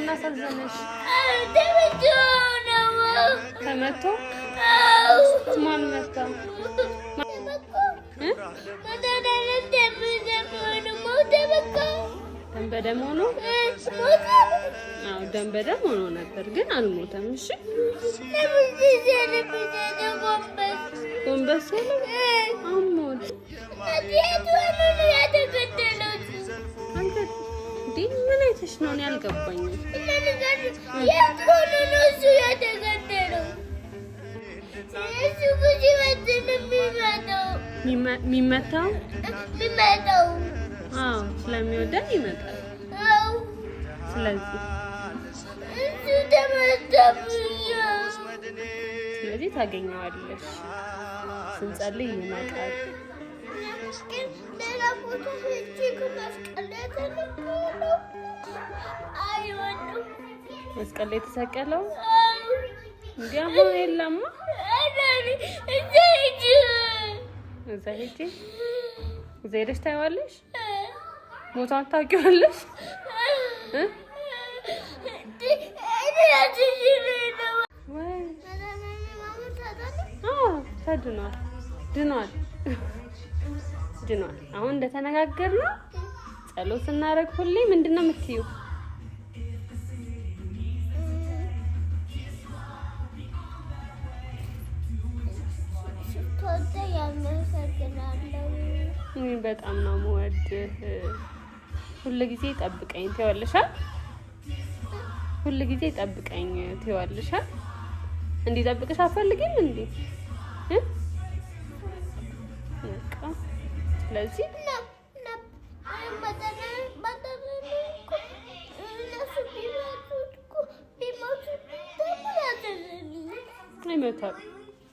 ለምን አሳዘነሽ? ተመቶ ማን መታ? ደም በደም ሆኖ ደም በደም ሆኖ ነበር ግን አልሞተም። እሺ ጎንበስ ያለው አሞት ምን አይተሽ ነው? እኔ አልገባኝም። የሚመታው ስለሚወደን ይመጣል። ስለዚህ ታገኘዋለሽ። ስንጸልይ ይመጣል። መስቀል ላይ ተሰቀለው እንዲያው የለም። እዛ ሄደሽ ታይዋለሽ። ቦታውን ታውቂዋለሽ? ድኗል። አሁን እንደተነጋገርነው ጸሎት ስናደርግ ሁሌ ምንድነው የምትይው? በጣም ነው የምወድህ። ሁሉ ጊዜ ጠብቀኝ ትይዋለሽ። ሁሉ ጊዜ ጠብቀኝ ትይዋለሽ። እንዲጠብቅሽ አትፈልጊም እንዴ? ስለዚህ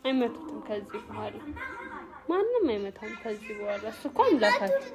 አይመቱትም ከዚህ በኋላ ማንም አይመታም ከዚህ በኋላ። እሱ እኮ አምላካችን